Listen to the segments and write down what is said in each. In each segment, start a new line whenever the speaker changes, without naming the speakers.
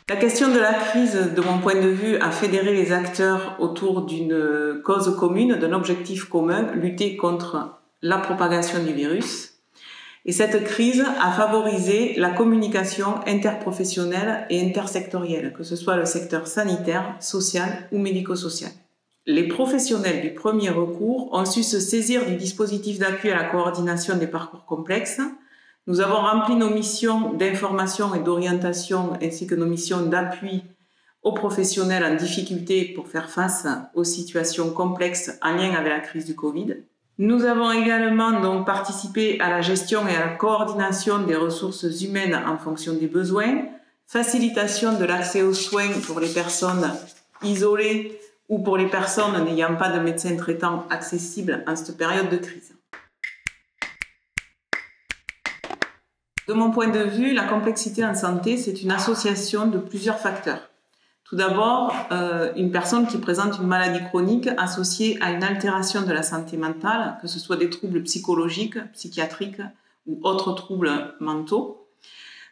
La question de la crise, de mon point de vue, a fédéré les acteurs autour d'une cause commune, d'un objectif commun, lutter contre la propagation du virus. Et cette crise a favorisé la communication interprofessionnelle et intersectorielle, que ce soit le secteur sanitaire, social ou médico-social. Les professionnels du premier recours ont su se saisir du dispositif d'appui à la coordination des parcours complexes. Nous avons rempli nos missions d'information et d'orientation ainsi que nos missions d'appui aux professionnels en difficulté pour faire face aux situations complexes en lien avec la crise du Covid. Nous avons également donc participé à la gestion et à la coordination des ressources humaines en fonction des besoins, facilitation de l'accès aux soins pour les personnes isolées ou pour les personnes n'ayant pas de médecin traitant accessible en cette période de crise. De mon point de vue, la complexité en santé, c'est une association de plusieurs facteurs. Tout d'abord, une personne qui présente une maladie chronique associée à une altération de la santé mentale, que ce soit des troubles psychologiques, psychiatriques ou autres troubles mentaux,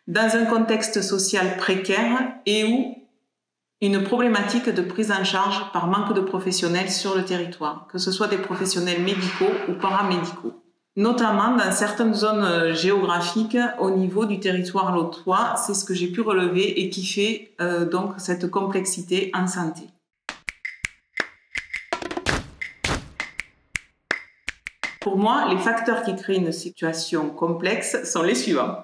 dans un contexte social précaire et où une problématique de prise en charge par manque de professionnels sur le territoire, que ce soit des professionnels médicaux ou paramédicaux, notamment dans certaines zones géographiques au niveau du territoire lotois. C'est ce que j'ai pu relever et qui fait donc cette complexité en santé. Pour moi, les facteurs qui créent une situation complexe sont les suivants.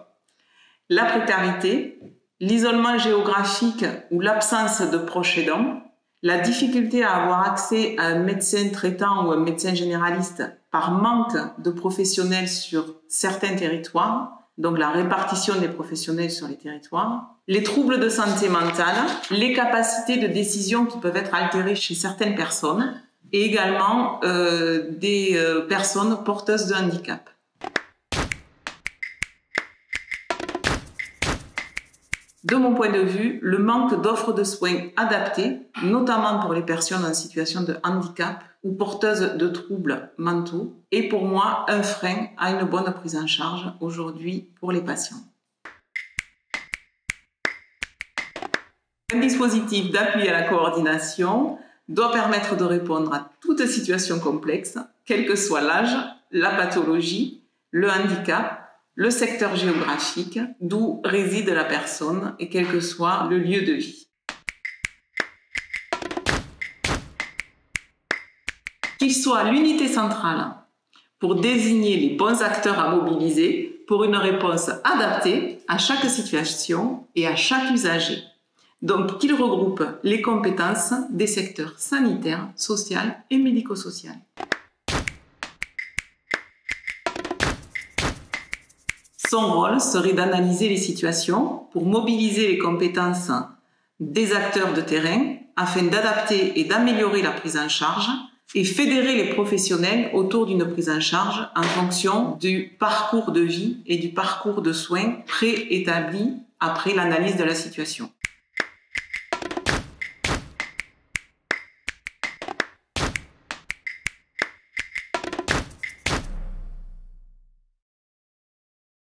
La précarité, l'isolement géographique ou l'absence de proches aidants, la difficulté à avoir accès à un médecin traitant ou un médecin généraliste par manque de professionnels sur certains territoires, donc la répartition des professionnels sur les territoires, les troubles de santé mentale, les capacités de décision qui peuvent être altérées chez certaines personnes et également des personnes porteuses de handicap. De mon point de vue, le manque d'offres de soins adaptées, notamment pour les personnes en situation de handicap ou porteuses de troubles mentaux, est pour moi un frein à une bonne prise en charge aujourd'hui pour les patients. Un dispositif d'appui à la coordination doit permettre de répondre à toute situation complexe, quel que soit l'âge, la pathologie, le handicap, le secteur géographique, d'où réside la personne et quel que soit le lieu de vie. Qu'il soit l'unité centrale pour désigner les bons acteurs à mobiliser pour une réponse adaptée à chaque situation et à chaque usager. Donc qu'il regroupe les compétences des secteurs sanitaire, social et médico-social. Son rôle serait d'analyser les situations pour mobiliser les compétences des acteurs de terrain afin d'adapter et d'améliorer la prise en charge et fédérer les professionnels autour d'une prise en charge en fonction du parcours de vie et du parcours de soins préétabli après l'analyse de la situation.